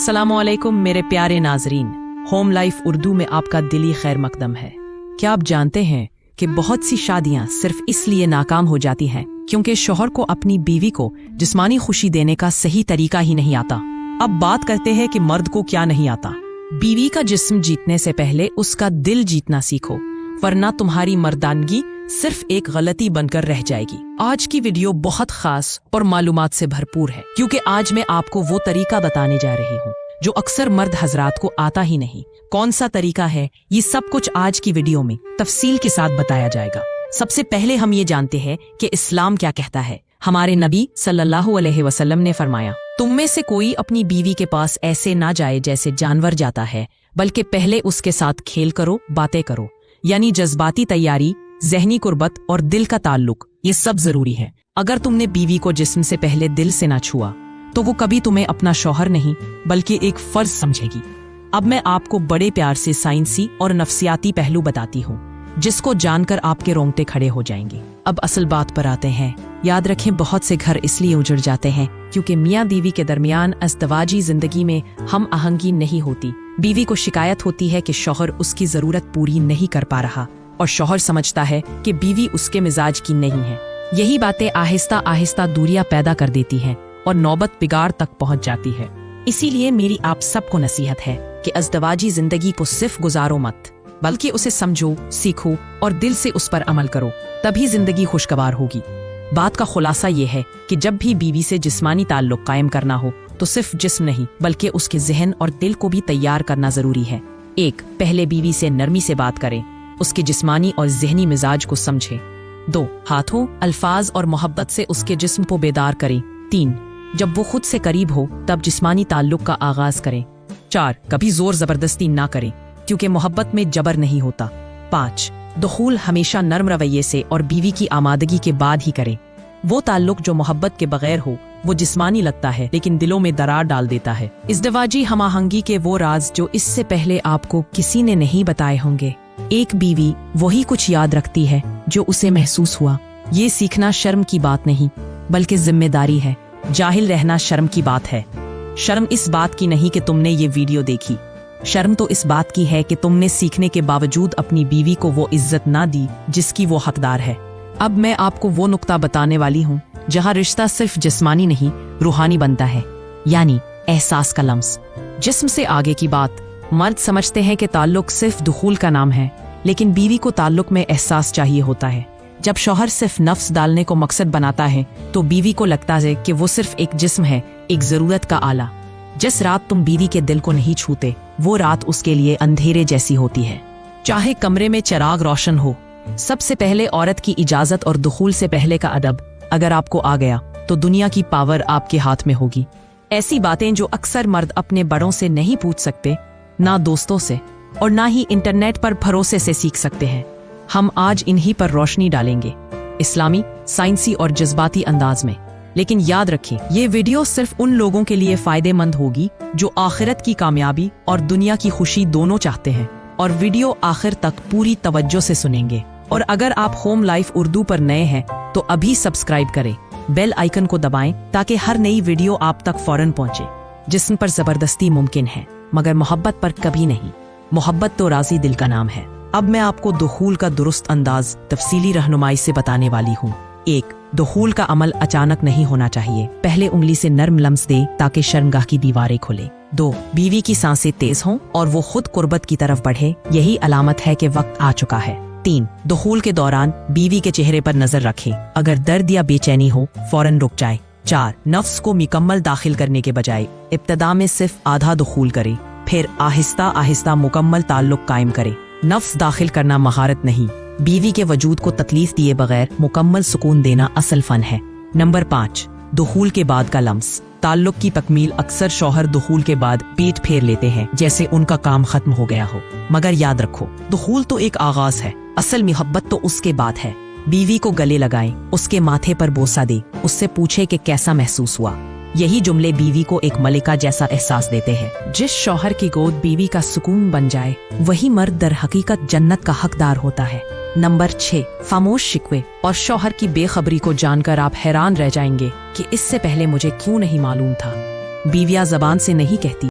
अस्सलामुअलैकुम मेरे प्यारे नाजरीन, होम लाइफ उर्दू में आपका दिली खैर मकदम है। क्या आप जानते हैं कि बहुत सी शादियां सिर्फ इसलिए नाकाम हो जाती हैं क्योंकि शौहर को अपनी बीवी को जिस्मानी खुशी देने का सही तरीका ही नहीं आता। अब बात करते हैं कि मर्द को क्या नहीं आता। बीवी का जिस्म जीतने से पहले उसका दिल जीतना सीखो, वरना तुम्हारी मर्दानगी सिर्फ एक गलती बनकर रह जाएगी। आज की वीडियो बहुत खास और मालूमात से भरपूर है क्योंकि आज मैं आपको वो तरीका बताने जा रही हूँ जो अक्सर मर्द हजरात को आता ही नहीं। कौन सा तरीका है, ये सब कुछ आज की वीडियो में तफसील के साथ बताया जाएगा। सबसे पहले हम ये जानते हैं कि इस्लाम क्या कहता है। हमारे नबी सल्लल्लाहु अलैहि वसल्लम ने फरमाया, तुम में से कोई अपनी बीवी के पास ऐसे ना जाए जैसे जानवर जाता है, बल्कि पहले उसके साथ खेल करो, बातें करो। यानी जज्बाती तैयारी, ज़हनी कुर्बत और दिल का ताल्लुक, ये सब जरूरी है। अगर तुमने बीवी को जिस्म से पहले दिल से ना छुआ तो वो कभी तुम्हें अपना शौहर नहीं बल्कि एक फर्ज समझेगी। अब मैं आपको बड़े प्यार से साइंसी और नफ्सियाती पहलू बताती हूँ जिसको जानकर आपके रोंगटे खड़े हो जाएंगे। अब असल बात पर आते हैं। याद रखें, बहुत से घर इसलिए उजड़ जाते हैं क्योंकि मियाँ बीवी के दरमियान अज़दवाजी जिंदगी में हम आहंगी नहीं होती। बीवी को शिकायत होती है कि शौहर उसकी जरूरत पूरी नहीं कर पा रहा और शौहर समझता है कि बीवी उसके मिजाज की नहीं है। यही बातें आहिस्ता आहिस्ता दूरियां पैदा कर देती हैं और नौबत बिगाड़ तक पहुंच जाती है। इसीलिए मेरी आप सबको नसीहत है कि अज़दवाजी जिंदगी को सिर्फ गुजारो मत, बल्कि उसे समझो, सीखो और दिल से उस पर अमल करो, तभी जिंदगी खुशगवार होगी। बात का खुलासा ये है कि जब भी बीवी से जिस्मानी ताल्लुक कायम करना हो तो सिर्फ जिस्म नहीं बल्कि उसके जहन और दिल को भी तैयार करना जरूरी है। 1. पहले बीवी से नरमी से बात करें, उसके जिस्मानी और जहनी मिजाज को समझें। 2. हाथों, अल्फाज और मोहब्बत से उसके जिस्म को बेदार करें। 3. जब वो खुद से करीब हो तब जिस्मानी ताल्लुक का आगाज करें। 4. कभी जोर जबरदस्ती ना करें क्योंकि मोहब्बत में जबर नहीं होता। 5. दुखूल हमेशा नर्म रवैये से और बीवी की आमादगी के बाद ही करें। वो ताल्लुक जो मोहब्बत के बगैर हो वो जिस्मानी लगता है लेकिन दिलों में दरार डाल देता है। इज़्दवाजी हमाहंगी के वो राज जो इससे पहले आपको किसी ने नहीं बताए होंगे। एक बीवी वही कुछ याद रखती है जो उसे महसूस हुआ। ये सीखना शर्म की बात नहीं बल्कि जिम्मेदारी है। जाहिल रहना शर्म की बात है। शर्म इस बात की नहीं कि तुमने ये वीडियो देखी, शर्म तो इस बात की है कि तुमने सीखने के बावजूद अपनी बीवी को वो इज्जत ना दी जिसकी वो हकदार है। अब मैं आपको वो नुक्ता बताने वाली हूँ जहाँ रिश्ता सिर्फ जिस्मानी नहीं रूहानी बनता है, यानी एहसास का लम्स। जिस्म से आगे की बात। मर्द समझते हैं कि ताल्लुक सिर्फ दुखूल का नाम है, लेकिन बीवी को ताल्लुक में एहसास चाहिए होता है। जब शौहर सिर्फ नफ्स डालने को मकसद बनाता है तो बीवी को लगता है कि वो सिर्फ एक जिस्म है, एक जरूरत का आला। जिस रात तुम बीवी के दिल को नहीं छूते वो रात उसके लिए अंधेरे जैसी होती है। चाहे कमरे में चिराग रोशन हो, सबसे पहले औरत की इजाजत और दुखूल से पहले का अदब अगर आपको आ गया तो दुनिया की पावर आपके हाथ में होगी। ऐसी बातें जो अक्सर मर्द अपने बड़ों से नहीं पूछ सकते, ना दोस्तों से और ना ही इंटरनेट पर भरोसे से सीख सकते हैं, हम आज इन्हीं पर रोशनी डालेंगे, इस्लामी, साइंसी और जज्बाती अंदाज में। लेकिन याद रखें, ये वीडियो सिर्फ उन लोगों के लिए फायदेमंद होगी जो आखिरत की कामयाबी और दुनिया की खुशी दोनों चाहते हैं और वीडियो आखिर तक पूरी तवज्जो से सुनेंगे। और अगर आप होम लाइफ उर्दू पर नए हैं तो अभी सब्सक्राइब करें, बेल आइकन को दबाएं ताकि हर नई वीडियो आप तक फौरन पहुंचे। जिस्म पर जबरदस्ती मुमकिन है मगर मोहब्बत पर कभी नहीं। मोहब्बत तो राजी दिल का नाम है। अब मैं आपको दुखूल का दुरुस्त अंदाज तफसीली रहनुमाई से बताने वाली हूँ। 1. दुखूल का अमल अचानक नहीं होना चाहिए। पहले उंगली से नर्म लम्स दे ताकि शर्मगाह की दीवारें खुले। 2. बीवी की सांसें तेज हों और वो खुद कुर्बत की तरफ बढ़े, यही अलामत है कि वक्त आ चुका है। 3. दुखूल के दौरान बीवी के चेहरे पर नजर रखें, अगर दर्द या बेचैनी हो फौरन रुक जाए। 4. नफ्स को मुकम्मल दाखिल करने के बजाय इब्तदा में सिर्फ आधा दुखूल करे, फिर आहिस्ता आहिस्ता मुकम्मल ताल्लुक कायम करे। नफ्स दाखिल करना महारत नहीं, बीवी के वजूद को तकलीफ दिए बगैर मुकम्मल सुकून देना असल फन है। नंबर 5. दुखूल के बाद का लम्स। ताल्लुक की तकमील अक्सर शौहर दुखूल के बाद पीठ फेर लेते हैं जैसे उनका काम खत्म हो गया हो, मगर याद रखो दुखूल तो एक आगाज है, असल मोहब्बत तो उसके बाद है। बीवी को गले लगाएं, उसके माथे पर बोसा दे, उससे पूछे कि कैसा महसूस हुआ। यही जुमले बीवी को एक मलिका जैसा एहसास देते हैं। जिस शौहर की गोद बीवी का सुकून बन जाए वही मर्द दर हकीकत जन्नत का हकदार होता है। नंबर 6. खामोश शिकवे और शौहर की बेखबरी को जानकर आप हैरान रह जाएंगे कि इससे पहले मुझे क्यों नहीं मालूम था। बीवियां जबान से नहीं कहती